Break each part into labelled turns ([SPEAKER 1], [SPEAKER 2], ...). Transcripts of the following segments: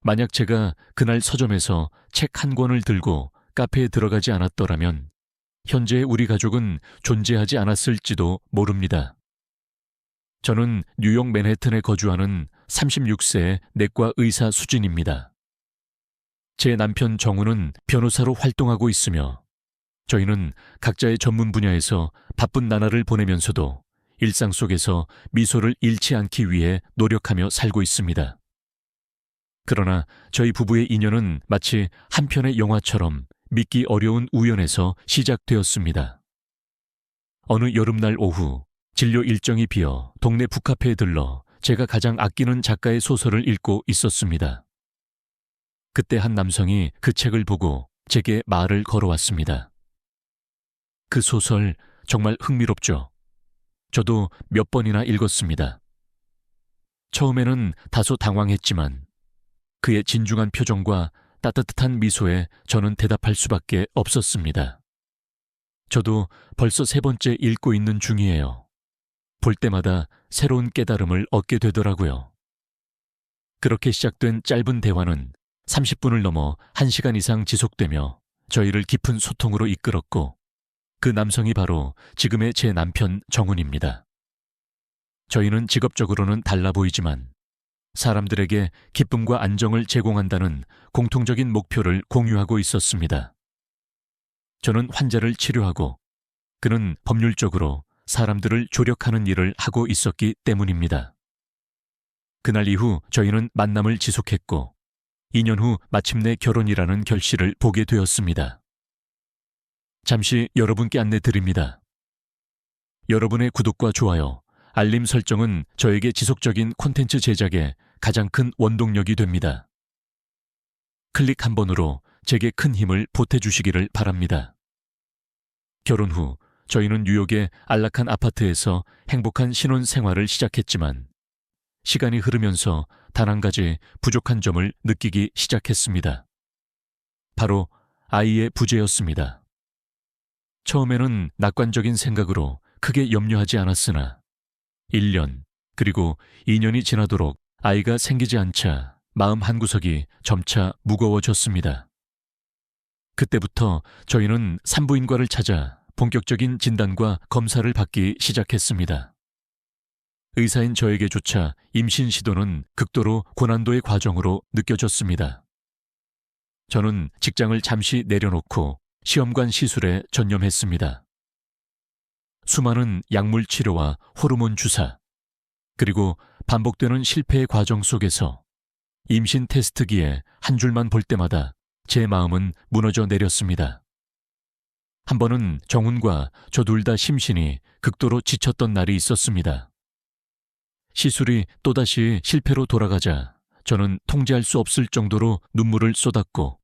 [SPEAKER 1] 만약 제가 그날 서점에서 책 한 권을 들고 카페에 들어가지 않았더라면 현재의 우리 가족은 존재하지 않았을지도 모릅니다. 저는 뉴욕 맨해튼에 거주하는 36세의 내과 의사 수진입니다. 제 남편 정우는 변호사로 활동하고 있으며 저희는 각자의 전문 분야에서 바쁜 나날을 보내면서도 일상 속에서 미소를 잃지 않기 위해 노력하며 살고 있습니다. 그러나 저희 부부의 인연은 마치 한 편의 영화처럼 믿기 어려운 우연에서 시작되었습니다. 어느 여름날 오후 진료 일정이 비어 동네 북카페에 들러 제가 가장 아끼는 작가의 소설을 읽고 있었습니다. 그때 한 남성이 그 책을 보고 제게 말을 걸어왔습니다. 그 소설 정말 흥미롭죠? 저도 몇 번이나 읽었습니다. 처음에는 다소 당황했지만 그의 진중한 표정과 따뜻한 미소에 저는 대답할 수밖에 없었습니다. 저도 벌써 3번째 읽고 있는 중이에요. 볼 때마다 새로운 깨달음을 얻게 되더라고요. 그렇게 시작된 짧은 대화는 30분을 넘어 1시간 이상 지속되며 저희를 깊은 소통으로 이끌었고 그 남성이 바로 지금의 제 남편 정훈입니다. 저희는 직업적으로는 달라 보이지만 사람들에게 기쁨과 안정을 제공한다는 공통적인 목표를 공유하고 있었습니다. 저는 환자를 치료하고 그는 법률적으로 사람들을 조력하는 일을 하고 있었기 때문입니다. 그날 이후 저희는 만남을 지속했고 2년 후 마침내 결혼이라는 결실을 보게 되었습니다. 잠시 여러분께 안내드립니다. 여러분의 구독과 좋아요, 알림 설정은 저에게 지속적인 콘텐츠 제작에 가장 큰 원동력이 됩니다. 클릭 한 번으로 제게 큰 힘을 보태주시기를 바랍니다. 결혼 후 저희는 뉴욕의 안락한 아파트에서 행복한 신혼 생활을 시작했지만 시간이 흐르면서 단 한 가지 부족한 점을 느끼기 시작했습니다. 바로 아이의 부재였습니다. 처음에는 낙관적인 생각으로 크게 염려하지 않았으나 1년 그리고 2년이 지나도록 아이가 생기지 않자 마음 한구석이 점차 무거워졌습니다. 그때부터 저희는 산부인과를 찾아 본격적인 진단과 검사를 받기 시작했습니다. 의사인 저에게조차 임신 시도는 극도로 고난도의 과정으로 느껴졌습니다. 저는 직장을 잠시 내려놓고 시험관 시술에 전념했습니다. 수많은 약물 치료와 호르몬 주사, 그리고 반복되는 실패의 과정 속에서 임신 테스트기에 한 줄만 볼 때마다 제 마음은 무너져 내렸습니다. 한 번은 정훈과 저 둘 다 심신이 극도로 지쳤던 날이 있었습니다. 시술이 또다시 실패로 돌아가자 저는 통제할 수 없을 정도로 눈물을 쏟았고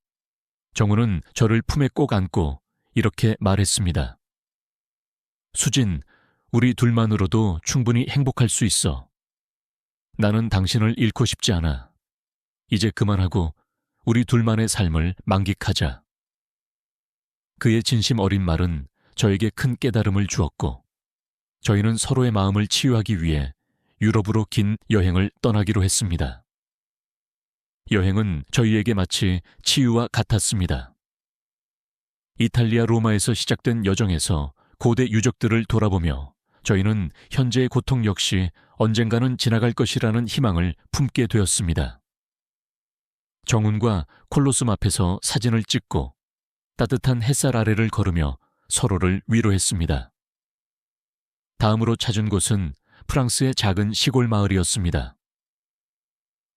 [SPEAKER 1] 정훈은 저를 품에 꼭 안고 이렇게 말했습니다. 수진, 우리 둘만으로도 충분히 행복할 수 있어. 나는 당신을 잃고 싶지 않아. 이제 그만하고 우리 둘만의 삶을 만끽하자. 그의 진심 어린 말은 저에게 큰 깨달음을 주었고 저희는 서로의 마음을 치유하기 위해 유럽으로 긴 여행을 떠나기로 했습니다. 여행은 저희에게 마치 치유와 같았습니다. 이탈리아 로마에서 시작된 여정에서 고대 유적들을 돌아보며 저희는 현재의 고통 역시 언젠가는 지나갈 것이라는 희망을 품게 되었습니다. 정훈과 콜로세움 앞에서 사진을 찍고 따뜻한 햇살 아래를 걸으며 서로를 위로했습니다. 다음으로 찾은 곳은 프랑스의 작은 시골 마을이었습니다.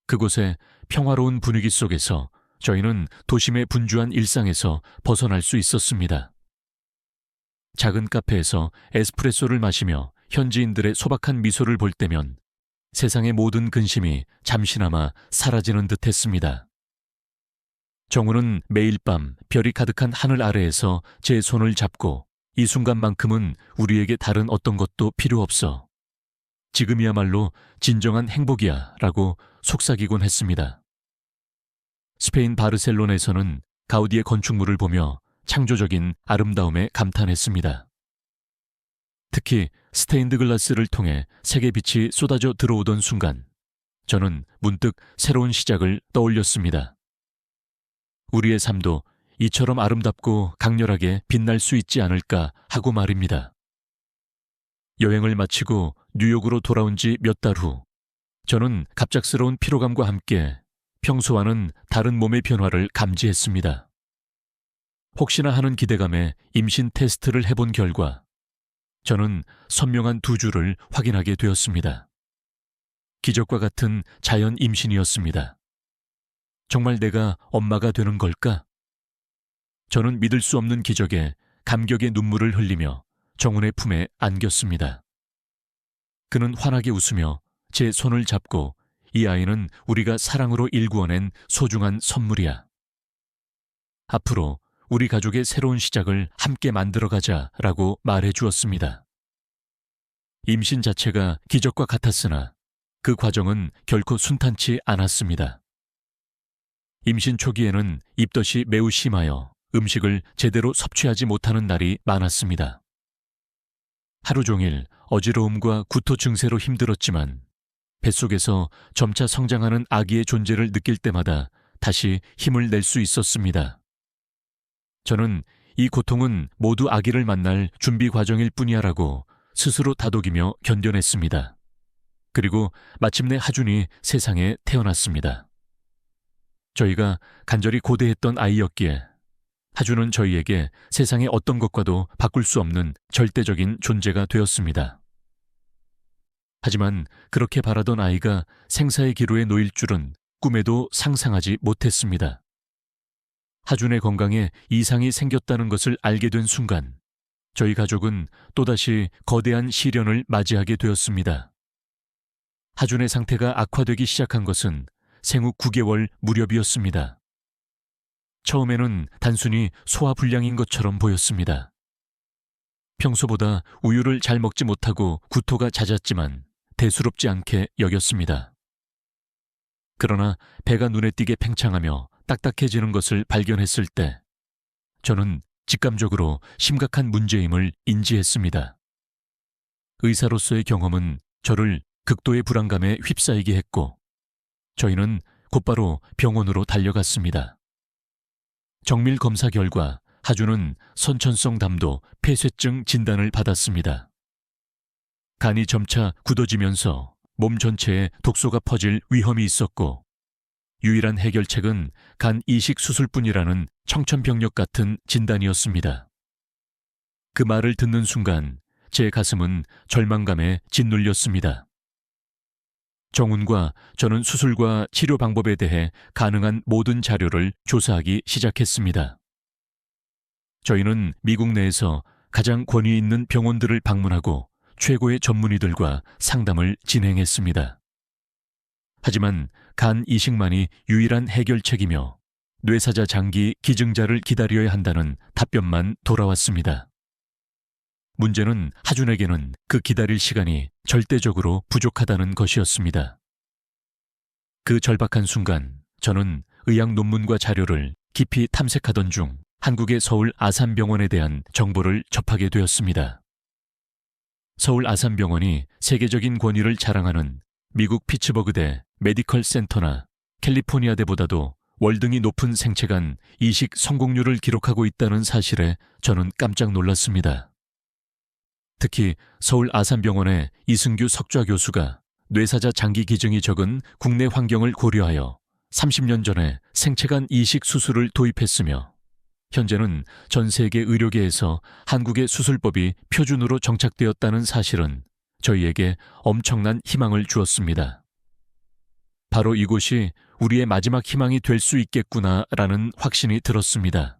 [SPEAKER 1] 그곳의 평화로운 분위기 속에서 저희는 도심의 분주한 일상에서 벗어날 수 있었습니다. 작은 카페에서 에스프레소를 마시며 현지인들의 소박한 미소를 볼 때면 세상의 모든 근심이 잠시나마 사라지는 듯 했습니다. 정우는 매일 밤 별이 가득한 하늘 아래에서 제 손을 잡고 이 순간만큼은 우리에게 다른 어떤 것도 필요 없어. 지금이야말로 진정한 행복이야 라고 속삭이곤 했습니다. 스페인 바르셀로나에서는 가우디의 건축물을 보며 창조적인 아름다움에 감탄했습니다. 특히 스테인드 글라스를 통해 색의 빛이 쏟아져 들어오던 순간 저는 문득 새로운 시작을 떠올렸습니다. 우리의 삶도 이처럼 아름답고 강렬하게 빛날 수 있지 않을까 하고 말입니다. 여행을 마치고 뉴욕으로 돌아온 지 몇 달 후, 저는 갑작스러운 피로감과 함께 평소와는 다른 몸의 변화를 감지했습니다. 혹시나 하는 기대감에 임신 테스트를 해본 결과 저는 선명한 2주를 확인하게 되었습니다. 기적과 같은 자연 임신이었습니다. 정말 내가 엄마가 되는 걸까? 저는 믿을 수 없는 기적에 감격의 눈물을 흘리며 정훈의 품에 안겼습니다. 그는 환하게 웃으며 제 손을 잡고 이 아이는 우리가 사랑으로 일구어낸 소중한 선물이야. 앞으로 우리 가족의 새로운 시작을 함께 만들어가자라고 말해 주었습니다. 임신 자체가 기적과 같았으나 그 과정은 결코 순탄치 않았습니다. 임신 초기에는 입덧이 매우 심하여 음식을 제대로 섭취하지 못하는 날이 많았습니다. 하루 종일 어지러움과 구토 증세로 힘들었지만 뱃속에서 점차 성장하는 아기의 존재를 느낄 때마다 다시 힘을 낼 수 있었습니다. 저는 이 고통은 모두 아기를 만날 준비 과정일 뿐이야라고 스스로 다독이며 견뎌냈습니다. 그리고 마침내 하준이 세상에 태어났습니다. 저희가 간절히 고대했던 아이였기에 하준은 저희에게 세상의 어떤 것과도 바꿀 수 없는 절대적인 존재가 되었습니다. 하지만 그렇게 바라던 아이가 생사의 기로에 놓일 줄은 꿈에도 상상하지 못했습니다. 하준의 건강에 이상이 생겼다는 것을 알게 된 순간 저희 가족은 또다시 거대한 시련을 맞이하게 되었습니다. 하준의 상태가 악화되기 시작한 것은 생후 9개월 무렵이었습니다. 처음에는 단순히 소화불량인 것처럼 보였습니다. 평소보다 우유를 잘 먹지 못하고 구토가 잦았지만 대수롭지 않게 여겼습니다. 그러나 배가 눈에 띄게 팽창하며 딱딱해지는 것을 발견했을 때 저는 직감적으로 심각한 문제임을 인지했습니다. 의사로서의 경험은 저를 극도의 불안감에 휩싸이게 했고 저희는 곧바로 병원으로 달려갔습니다. 정밀 검사 결과 하준은 선천성 담도 폐쇄증 진단을 받았습니다. 간이 점차 굳어지면서 몸 전체에 독소가 퍼질 위험이 있었고 유일한 해결책은 간 이식 수술뿐이라는 청천벽력 같은 진단이었습니다. 그 말을 듣는 순간 제 가슴은 절망감에 짓눌렸습니다. 정훈과 저는 수술과 치료 방법에 대해 가능한 모든 자료를 조사하기 시작했습니다. 저희는 미국 내에서 가장 권위 있는 병원들을 방문하고 최고의 전문의들과 상담을 진행했습니다. 하지만 간 이식만이 유일한 해결책이며 뇌사자 장기 기증자를 기다려야 한다는 답변만 돌아왔습니다. 문제는 하준에게는 그 기다릴 시간이 절대적으로 부족하다는 것이었습니다. 그 절박한 순간 저는 의학 논문과 자료를 깊이 탐색하던 중 한국의 서울 아산병원에 대한 정보를 접하게 되었습니다. 서울 아산병원이 세계적인 권위를 자랑하는 미국 피츠버그대 메디컬 센터나 캘리포니아대보다도 월등히 높은 생체간 이식 성공률을 기록하고 있다는 사실에 저는 깜짝 놀랐습니다. 특히 서울 아산병원의 이승규 석좌 교수가 뇌사자 장기 기증이 적은 국내 환경을 고려하여 30년 전에 생체간 이식 수술을 도입했으며 현재는 전 세계 의료계에서 한국의 수술법이 표준으로 정착되었다는 사실은 저희에게 엄청난 희망을 주었습니다. 바로 이곳이 우리의 마지막 희망이 될 수 있겠구나라는 확신이 들었습니다.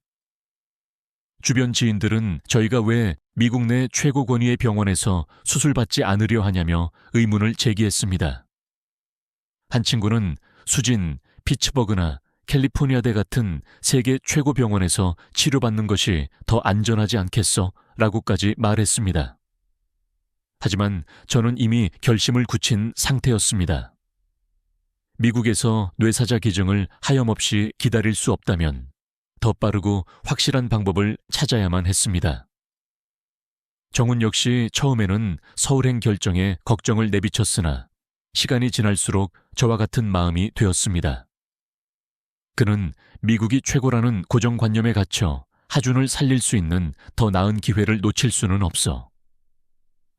[SPEAKER 1] 주변 지인들은 저희가 왜 미국 내 최고 권위의 병원에서 수술받지 않으려 하냐며 의문을 제기했습니다. 한 친구는 수진, 피츠버그나 캘리포니아대 같은 세계 최고 병원에서 치료받는 것이 더 안전하지 않겠어? 라고까지 말했습니다. 하지만 저는 이미 결심을 굳힌 상태였습니다. 미국에서 뇌사자 기증을 하염없이 기다릴 수 없다면 더 빠르고 확실한 방법을 찾아야만 했습니다. 정훈 역시 처음에는 서울행 결정에 걱정을 내비쳤으나 시간이 지날수록 저와 같은 마음이 되었습니다. 그는 미국이 최고라는 고정관념에 갇혀 하준을 살릴 수 있는 더 나은 기회를 놓칠 수는 없어.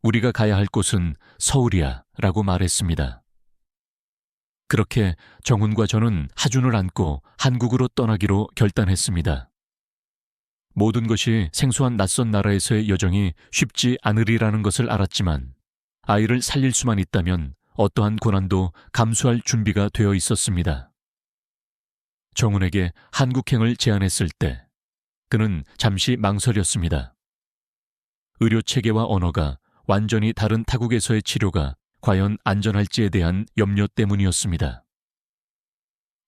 [SPEAKER 1] 우리가 가야 할 곳은 서울이야 라고 말했습니다. 그렇게 정훈과 저는 하준을 안고 한국으로 떠나기로 결단했습니다. 모든 것이 생소한 낯선 나라에서의 여정이 쉽지 않으리라는 것을 알았지만 아이를 살릴 수만 있다면 어떠한 고난도 감수할 준비가 되어 있었습니다. 정훈에게 한국행을 제안했을 때 그는 잠시 망설였습니다. 의료 체계와 언어가 완전히 다른 타국에서의 치료가 과연 안전할지에 대한 염려 때문이었습니다.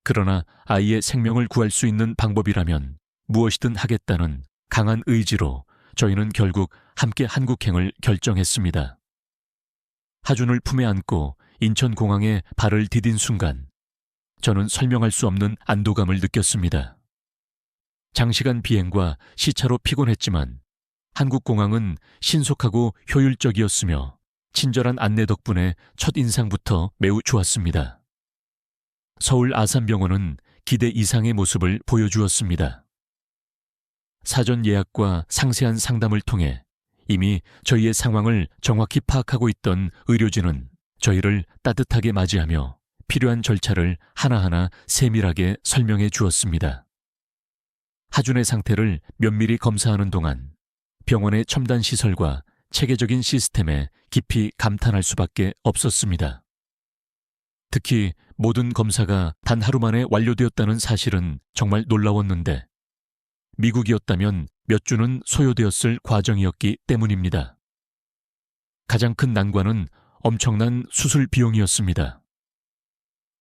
[SPEAKER 1] 그러나 아이의 생명을 구할 수 있는 방법이라면 무엇이든 하겠다는 강한 의지로 저희는 결국 함께 한국행을 결정했습니다. 하준을 품에 안고 인천공항에 발을 디딘 순간 저는 설명할 수 없는 안도감을 느꼈습니다. 장시간 비행과 시차로 피곤했지만 한국공항은 신속하고 효율적이었으며 친절한 안내 덕분에 첫인상부터 매우 좋았습니다. 서울 아산병원은 기대 이상의 모습을 보여주었습니다. 사전 예약과 상세한 상담을 통해 이미 저희의 상황을 정확히 파악하고 있던 의료진은 저희를 따뜻하게 맞이하며 필요한 절차를 하나하나 세밀하게 설명해 주었습니다. 하준의 상태를 면밀히 검사하는 동안 병원의 첨단 시설과 체계적인 시스템에 깊이 감탄할 수밖에 없었습니다. 특히 모든 검사가 단 하루 만에 완료되었다는 사실은 정말 놀라웠는데 미국이었다면 몇 주는 소요되었을 과정이었기 때문입니다. 가장 큰 난관은 엄청난 수술 비용이었습니다.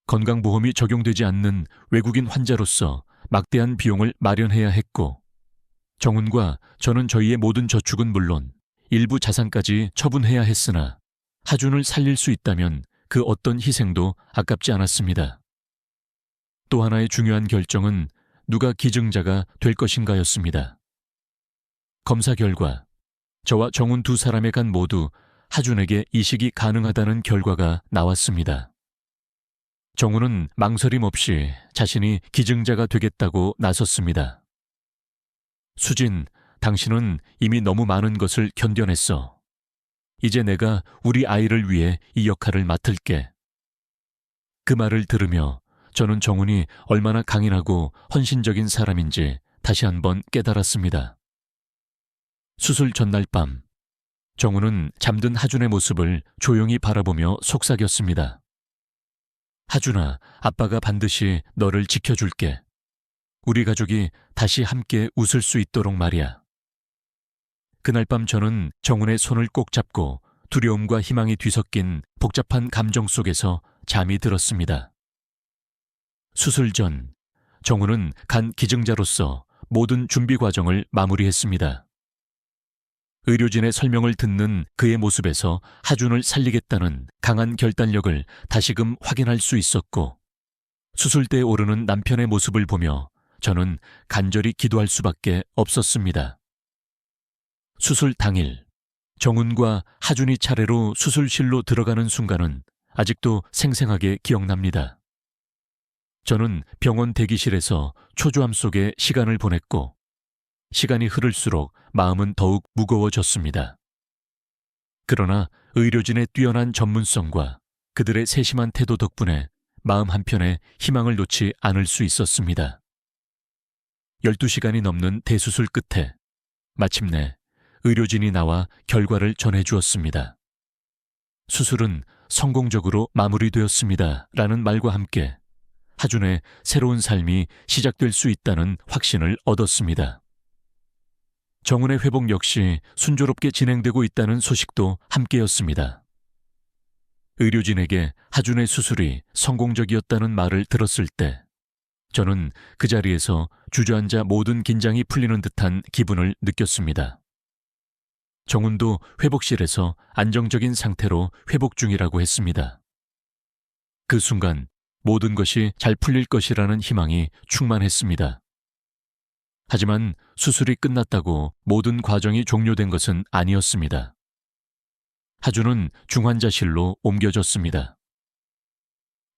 [SPEAKER 1] 건강보험이 적용되지 않는 외국인 환자로서 막대한 비용을 마련해야 했고 정훈과 저는 저희의 모든 저축은 물론 일부 자산까지 처분해야 했으나 하준을 살릴 수 있다면 그 어떤 희생도 아깝지 않았습니다. 또 하나의 중요한 결정은 누가 기증자가 될 것인가였습니다. 검사 결과 저와 정훈 두 사람의 간 모두 하준에게 이식이 가능하다는 결과가 나왔습니다. 정훈은 망설임 없이 자신이 기증자가 되겠다고 나섰습니다. 수진, 당신은 이미 너무 많은 것을 견뎌냈어. 이제 내가 우리 아이를 위해 이 역할을 맡을게. 그 말을 들으며 저는 정훈이 얼마나 강인하고 헌신적인 사람인지 다시 한번 깨달았습니다. 수술 전날 밤, 정훈은 잠든 하준의 모습을 조용히 바라보며 속삭였습니다. 하준아, 아빠가 반드시 너를 지켜줄게. 우리 가족이 다시 함께 웃을 수 있도록 말이야. 그날 밤 저는 정훈의 손을 꼭 잡고 두려움과 희망이 뒤섞인 복잡한 감정 속에서 잠이 들었습니다. 수술 전, 정훈은 간 기증자로서 모든 준비 과정을 마무리했습니다. 의료진의 설명을 듣는 그의 모습에서 하준을 살리겠다는 강한 결단력을 다시금 확인할 수 있었고 수술대에 오르는 남편의 모습을 보며 저는 간절히 기도할 수밖에 없었습니다. 수술 당일, 정훈과 하준이 차례로 수술실로 들어가는 순간은 아직도 생생하게 기억납니다. 저는 병원 대기실에서 초조함 속에 시간을 보냈고 시간이 흐를수록 마음은 더욱 무거워졌습니다. 그러나 의료진의 뛰어난 전문성과 그들의 세심한 태도 덕분에 마음 한편에 희망을 놓지 않을 수 있었습니다. 12시간이 넘는 대수술 끝에 마침내 의료진이 나와 결과를 전해주었습니다. 수술은 성공적으로 마무리되었습니다. 라는 말과 함께 하준의 새로운 삶이 시작될 수 있다는 확신을 얻었습니다. 정훈의 회복 역시 순조롭게 진행되고 있다는 소식도 함께였습니다. 의료진에게 하준의 수술이 성공적이었다는 말을 들었을 때 저는 그 자리에서 주저앉아 모든 긴장이 풀리는 듯한 기분을 느꼈습니다. 정훈도 회복실에서 안정적인 상태로 회복 중이라고 했습니다. 그 순간 모든 것이 잘 풀릴 것이라는 희망이 충만했습니다. 하지만 수술이 끝났다고 모든 과정이 종료된 것은 아니었습니다. 하준은 중환자실로 옮겨졌습니다.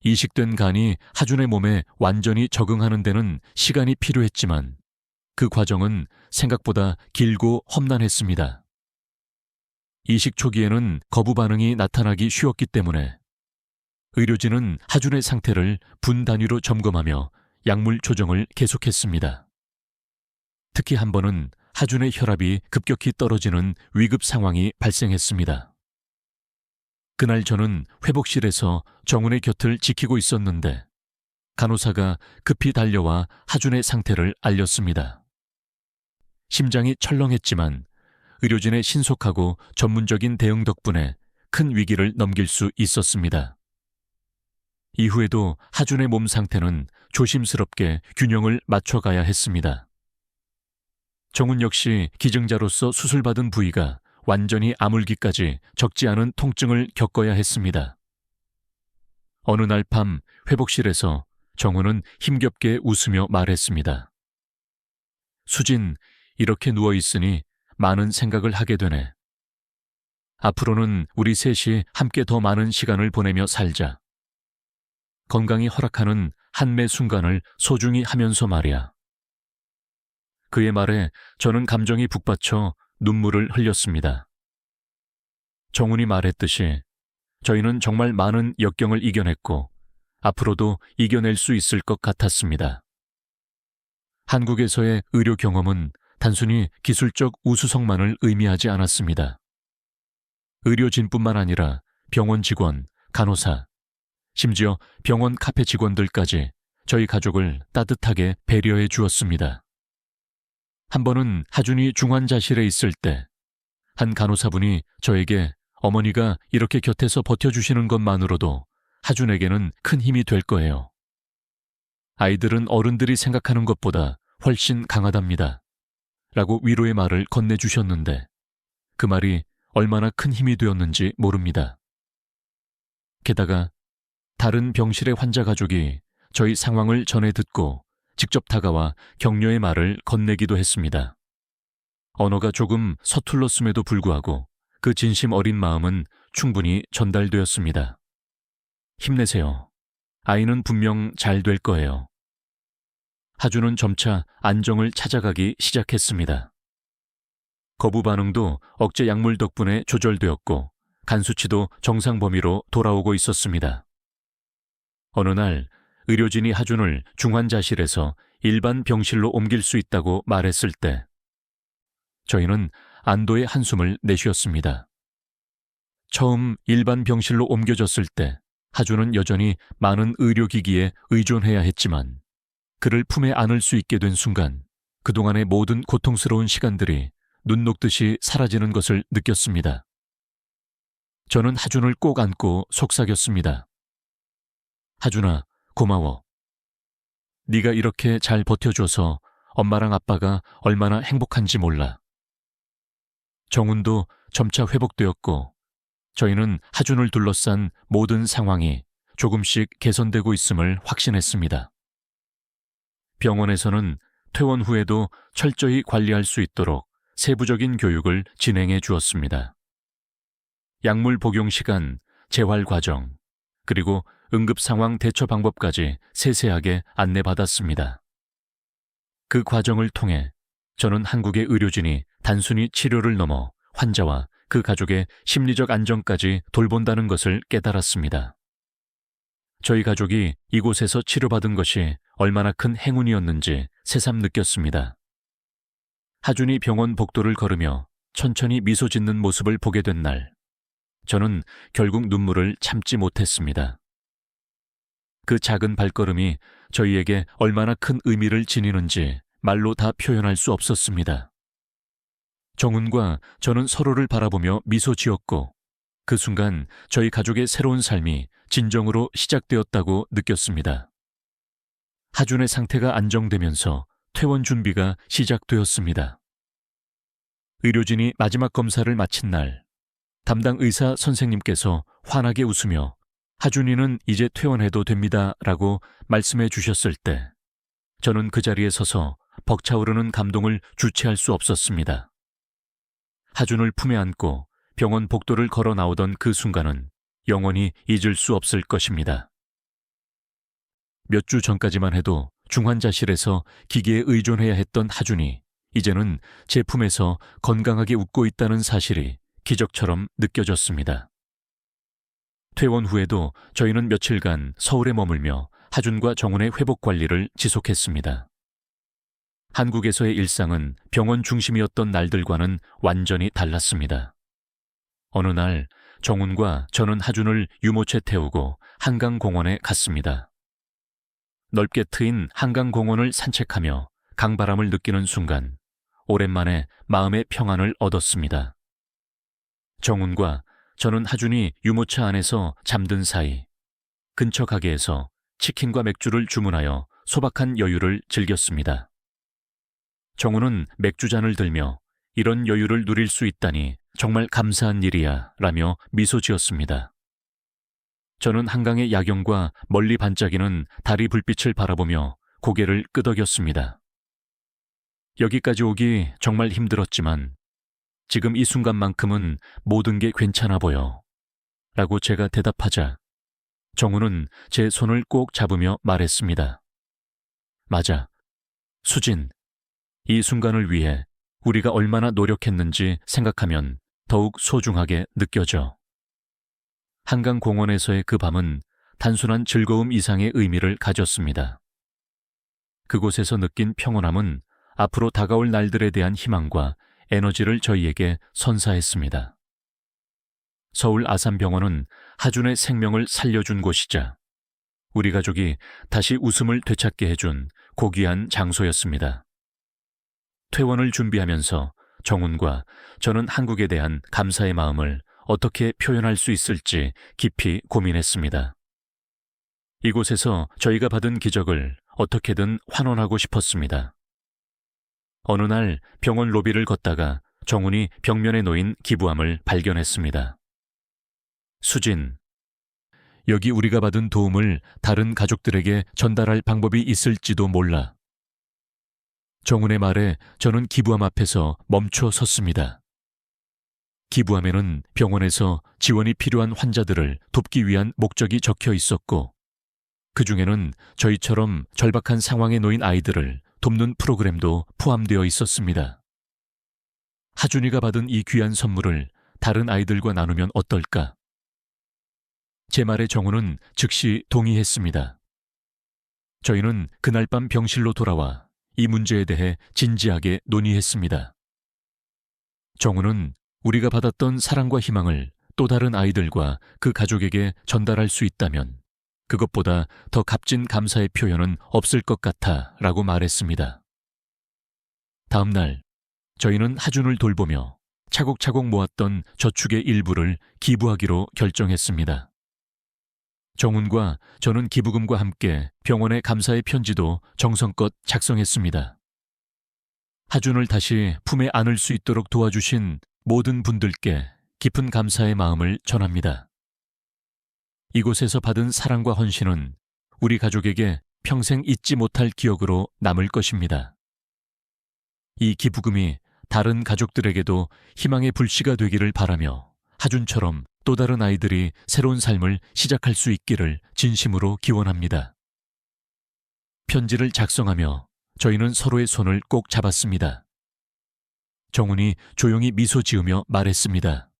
[SPEAKER 1] 이식된 간이 하준의 몸에 완전히 적응하는 데는 시간이 필요했지만 그 과정은 생각보다 길고 험난했습니다. 이식 초기에는 거부 반응이 나타나기 쉬웠기 때문에 의료진은 하준의 상태를 분 단위로 점검하며 약물 조정을 계속했습니다. 특히 한 번은 하준의 혈압이 급격히 떨어지는 위급 상황이 발생했습니다. 그날 저는 회복실에서 정훈의 곁을 지키고 있었는데 간호사가 급히 달려와 하준의 상태를 알렸습니다. 심장이 철렁했지만 의료진의 신속하고 전문적인 대응 덕분에 큰 위기를 넘길 수 있었습니다. 이후에도 하준의 몸 상태는 조심스럽게 균형을 맞춰가야 했습니다. 정훈 역시 기증자로서 수술받은 부위가 완전히 아물기까지 적지 않은 통증을 겪어야 했습니다. 어느 날 밤 회복실에서 정훈은 힘겹게 웃으며 말했습니다. 수진, 이렇게 누워있으니 많은 생각을 하게 되네. 앞으로는 우리 셋이 함께 더 많은 시간을 보내며 살자. 건강이 허락하는 한 매 순간을 소중히 하면서 말이야. 그의 말에 저는 감정이 북받쳐 눈물을 흘렸습니다. 정훈이 말했듯이 저희는 정말 많은 역경을 이겨냈고 앞으로도 이겨낼 수 있을 것 같았습니다. 한국에서의 의료 경험은 단순히 기술적 우수성만을 의미하지 않았습니다. 의료진뿐만 아니라 병원 직원, 간호사, 심지어 병원 카페 직원들까지 저희 가족을 따뜻하게 배려해 주었습니다. 한 번은 하준이 중환자실에 있을 때 한 간호사분이 저에게 어머니가 이렇게 곁에서 버텨주시는 것만으로도 하준에게는 큰 힘이 될 거예요. 아이들은 어른들이 생각하는 것보다 훨씬 강하답니다. 라고 위로의 말을 건네주셨는데 그 말이 얼마나 큰 힘이 되었는지 모릅니다. 게다가 다른 병실의 환자 가족이 저희 상황을 전해 듣고 직접 다가와 격려의 말을 건네기도 했습니다. 언어가 조금 서툴렀음에도 불구하고 그 진심 어린 마음은 충분히 전달되었습니다. 힘내세요. 아이는 분명 잘 될 거예요. 하준은 점차 안정을 찾아가기 시작했습니다. 거부 반응도 억제 약물 덕분에 조절되었고 간 수치도 정상 범위로 돌아오고 있었습니다. 어느 날 의료진이 하준을 중환자실에서 일반 병실로 옮길 수 있다고 말했을 때 저희는 안도의 한숨을 내쉬었습니다. 처음 일반 병실로 옮겨졌을 때 하준은 여전히 많은 의료기기에 의존해야 했지만 그를 품에 안을 수 있게 된 순간 그동안의 모든 고통스러운 시간들이 눈 녹듯이 사라지는 것을 느꼈습니다. 저는 하준을 꼭 안고 속삭였습니다. 하준아, 고마워. 네가 이렇게 잘 버텨줘서 엄마랑 아빠가 얼마나 행복한지 몰라. 정훈도 점차 회복되었고 저희는 하준을 둘러싼 모든 상황이 조금씩 개선되고 있음을 확신했습니다. 병원에서는 퇴원 후에도 철저히 관리할 수 있도록 세부적인 교육을 진행해 주었습니다. 약물 복용 시간, 재활 과정, 그리고 응급 상황 대처 방법까지 세세하게 안내받았습니다. 그 과정을 통해 저는 한국의 의료진이 단순히 치료를 넘어 환자와 그 가족의 심리적 안정까지 돌본다는 것을 깨달았습니다. 저희 가족이 이곳에서 치료받은 것이 얼마나 큰 행운이었는지 새삼 느꼈습니다. 하준이 병원 복도를 걸으며 천천히 미소 짓는 모습을 보게 된 날, 저는 결국 눈물을 참지 못했습니다. 그 작은 발걸음이 저희에게 얼마나 큰 의미를 지니는지 말로 다 표현할 수 없었습니다. 정훈과 저는 서로를 바라보며 미소 지었고 그 순간 저희 가족의 새로운 삶이 진정으로 시작되었다고 느꼈습니다. 하준의 상태가 안정되면서 퇴원 준비가 시작되었습니다. 의료진이 마지막 검사를 마친 날, 담당 의사 선생님께서 환하게 웃으며 하준이는 이제 퇴원해도 됩니다 라고 말씀해 주셨을 때 저는 그 자리에 서서 벅차오르는 감동을 주체할 수 없었습니다. 하준을 품에 안고 병원 복도를 걸어 나오던 그 순간은 영원히 잊을 수 없을 것입니다. 몇 주 전까지만 해도 중환자실에서 기계에 의존해야 했던 하준이 이제는 제 품에서 건강하게 웃고 있다는 사실이 기적처럼 느껴졌습니다. 퇴원 후에도 저희는 며칠간 서울에 머물며 하준과 정훈의 회복 관리를 지속했습니다. 한국에서의 일상은 병원 중심이었던 날들과는 완전히 달랐습니다. 어느 날 정훈과 저는 하준을 유모차에 태우고 한강공원에 갔습니다. 넓게 트인 한강공원을 산책하며 강바람을 느끼는 순간 오랜만에 마음의 평안을 얻었습니다. 정훈과 저는 하준이 유모차 안에서 잠든 사이 근처 가게에서 치킨과 맥주를 주문하여 소박한 여유를 즐겼습니다. 정훈은 맥주잔을 들며 이런 여유를 누릴 수 있다니 정말 감사한 일이야 라며 미소 지었습니다. 저는 한강의 야경과 멀리 반짝이는 달이 불빛을 바라보며 고개를 끄덕였습니다. 여기까지 오기 정말 힘들었지만 지금 이 순간만큼은 모든 게 괜찮아 보여 라고 제가 대답하자 정훈은 제 손을 꼭 잡으며 말했습니다. 맞아. 수진, 이 순간을 위해 우리가 얼마나 노력했는지 생각하면 더욱 소중하게 느껴져. 한강공원에서의 그 밤은 단순한 즐거움 이상의 의미를 가졌습니다. 그곳에서 느낀 평온함은 앞으로 다가올 날들에 대한 희망과 에너지를 저희에게 선사했습니다. 서울 아산병원은 하준의 생명을 살려준 곳이자 우리 가족이 다시 웃음을 되찾게 해준 고귀한 장소였습니다. 퇴원을 준비하면서 정훈과 저는 한국에 대한 감사의 마음을 어떻게 표현할 수 있을지 깊이 고민했습니다. 이곳에서 저희가 받은 기적을 어떻게든 환원하고 싶었습니다. 어느 날 병원 로비를 걷다가 정훈이 벽면에 놓인 기부함을 발견했습니다. 수진, 여기 우리가 받은 도움을 다른 가족들에게 전달할 방법이 있을지도 몰라. 정훈의 말에 저는 기부함 앞에서 멈춰 섰습니다. 기부함에는 병원에서 지원이 필요한 환자들을 돕기 위한 목적이 적혀 있었고 그 중에는 저희처럼 절박한 상황에 놓인 아이들을 돕는 프로그램도 포함되어 있었습니다. 하준이가 받은 이 귀한 선물을 다른 아이들과 나누면 어떨까? 제 말에 정훈은 즉시 동의했습니다. 저희는 그날 밤 병실로 돌아와 이 문제에 대해 진지하게 논의했습니다. 정훈은 우리가 받았던 사랑과 희망을 또 다른 아이들과 그 가족에게 전달할 수 있다면 그것보다 더 값진 감사의 표현은 없을 것 같아 라고 말했습니다. 다음 날 저희는 하준을 돌보며 차곡차곡 모았던 저축의 일부를 기부하기로 결정했습니다. 정훈과 저는 기부금과 함께 병원의 감사의 편지도 정성껏 작성했습니다. 하준을 다시 품에 안을 수 있도록 도와주신 모든 분들께 깊은 감사의 마음을 전합니다. 이곳에서 받은 사랑과 헌신은 우리 가족에게 평생 잊지 못할 기억으로 남을 것입니다. 이 기부금이 다른 가족들에게도 희망의 불씨가 되기를 바라며 하준처럼 또 다른 아이들이 새로운 삶을 시작할 수 있기를 진심으로 기원합니다. 편지를 작성하며 저희는 서로의 손을 꼭 잡았습니다. 정훈이 조용히 미소 지으며 말했습니다.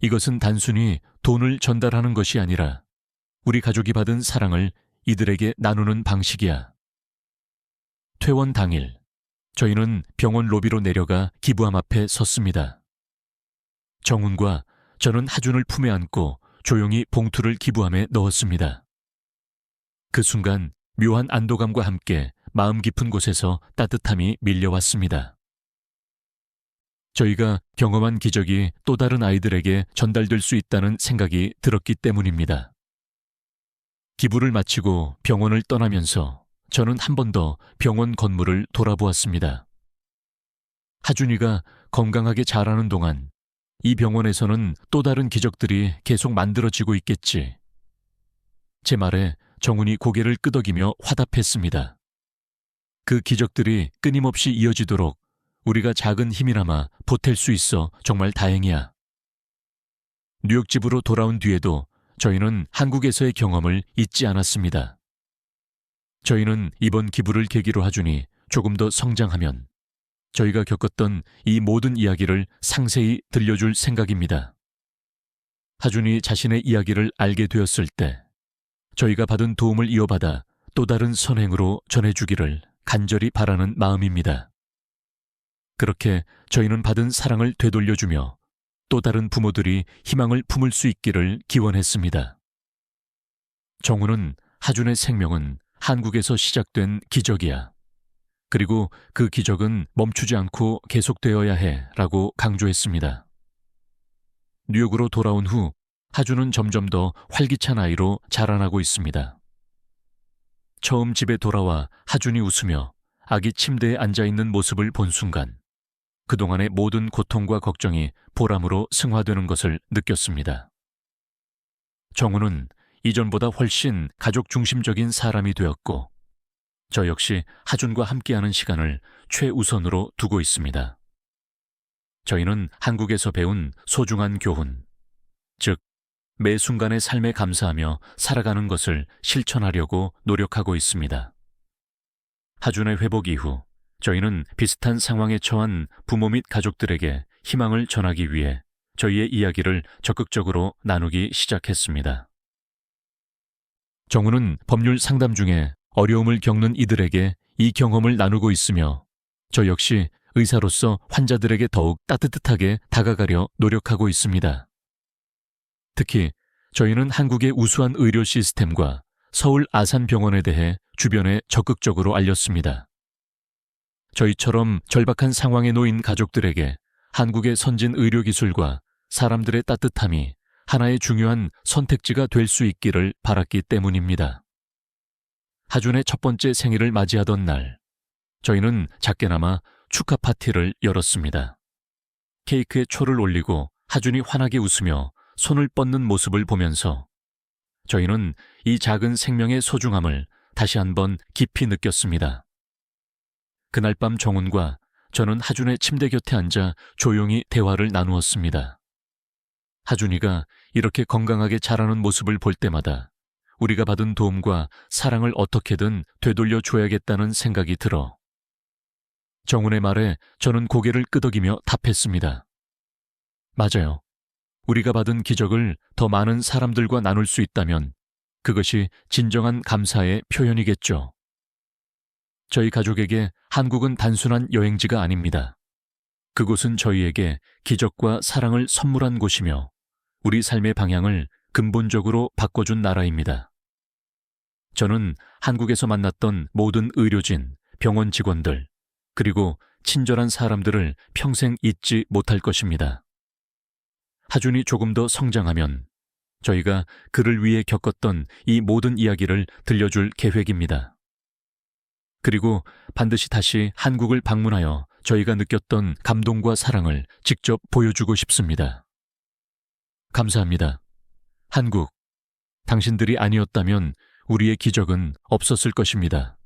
[SPEAKER 1] 이것은 단순히 돈을 전달하는 것이 아니라 우리 가족이 받은 사랑을 이들에게 나누는 방식이야. 퇴원 당일, 저희는 병원 로비로 내려가 기부함 앞에 섰습니다. 정훈과 저는 하준을 품에 안고 조용히 봉투를 기부함에 넣었습니다. 그 순간 묘한 안도감과 함께 마음 깊은 곳에서 따뜻함이 밀려왔습니다. 저희가 경험한 기적이 또 다른 아이들에게 전달될 수 있다는 생각이 들었기 때문입니다. 기부를 마치고 병원을 떠나면서 저는 한 번 더 병원 건물을 돌아보았습니다. 하준이가 건강하게 자라는 동안 이 병원에서는 또 다른 기적들이 계속 만들어지고 있겠지. 제 말에 정훈이 고개를 끄덕이며 화답했습니다. 그 기적들이 끊임없이 이어지도록 우리가 작은 힘이나마 보탤 수 있어 정말 다행이야. 뉴욕 집으로 돌아온 뒤에도 저희는 한국에서의 경험을 잊지 않았습니다. 저희는 이번 기부를 계기로 하준이 조금 더 성장하면 저희가 겪었던 이 모든 이야기를 상세히 들려줄 생각입니다. 하준이 자신의 이야기를 알게 되었을 때 저희가 받은 도움을 이어받아 또 다른 선행으로 전해주기를 간절히 바라는 마음입니다. 그렇게 저희는 받은 사랑을 되돌려주며 또 다른 부모들이 희망을 품을 수 있기를 기원했습니다. 정우는 하준의 생명은 한국에서 시작된 기적이야. 그리고 그 기적은 멈추지 않고 계속되어야 해 라고 강조했습니다. 뉴욕으로 돌아온 후 하준은 점점 더 활기찬 아이로 자라나고 있습니다. 처음 집에 돌아와 하준이 웃으며 아기 침대에 앉아있는 모습을 본 순간 그동안의 모든 고통과 걱정이 보람으로 승화되는 것을 느꼈습니다. 정우는 이전보다 훨씬 가족 중심적인 사람이 되었고 저 역시 하준과 함께하는 시간을 최우선으로 두고 있습니다. 저희는 한국에서 배운 소중한 교훈, 즉 매 순간의 삶에 감사하며 살아가는 것을 실천하려고 노력하고 있습니다. 하준의 회복 이후 저희는 비슷한 상황에 처한 부모 및 가족들에게 희망을 전하기 위해 저희의 이야기를 적극적으로 나누기 시작했습니다. 정우는 법률 상담 중에 어려움을 겪는 이들에게 이 경험을 나누고 있으며 저 역시 의사로서 환자들에게 더욱 따뜻하게 다가가려 노력하고 있습니다. 특히 저희는 한국의 우수한 의료 시스템과 서울 아산병원에 대해 주변에 적극적으로 알렸습니다. 저희처럼 절박한 상황에 놓인 가족들에게 한국의 선진 의료기술과 사람들의 따뜻함이 하나의 중요한 선택지가 될 수 있기를 바랐기 때문입니다. 하준의 첫 번째 생일을 맞이하던 날, 저희는 작게나마 축하 파티를 열었습니다. 케이크에 초를 올리고 하준이 환하게 웃으며 손을 뻗는 모습을 보면서 저희는 이 작은 생명의 소중함을 다시 한번 깊이 느꼈습니다. 그날 밤 정훈과 저는 하준의 침대 곁에 앉아 조용히 대화를 나누었습니다. 하준이가 이렇게 건강하게 자라는 모습을 볼 때마다 우리가 받은 도움과 사랑을 어떻게든 되돌려 줘야겠다는 생각이 들어 정훈의 말에 저는 고개를 끄덕이며 답했습니다. 맞아요. 우리가 받은 기적을 더 많은 사람들과 나눌 수 있다면 그것이 진정한 감사의 표현이겠죠. 저희 가족에게 한국은 단순한 여행지가 아닙니다. 그곳은 저희에게 기적과 사랑을 선물한 곳이며 우리 삶의 방향을 근본적으로 바꿔준 나라입니다. 저는 한국에서 만났던 모든 의료진, 병원 직원들, 그리고 친절한 사람들을 평생 잊지 못할 것입니다. 하준이 조금 더 성장하면 저희가 그를 위해 겪었던 이 모든 이야기를 들려줄 계획입니다. 그리고 반드시 다시 한국을 방문하여 저희가 느꼈던 감동과 사랑을 직접 보여주고 싶습니다. 감사합니다. 한국, 당신들이 아니었다면 우리의 기적은 없었을 것입니다.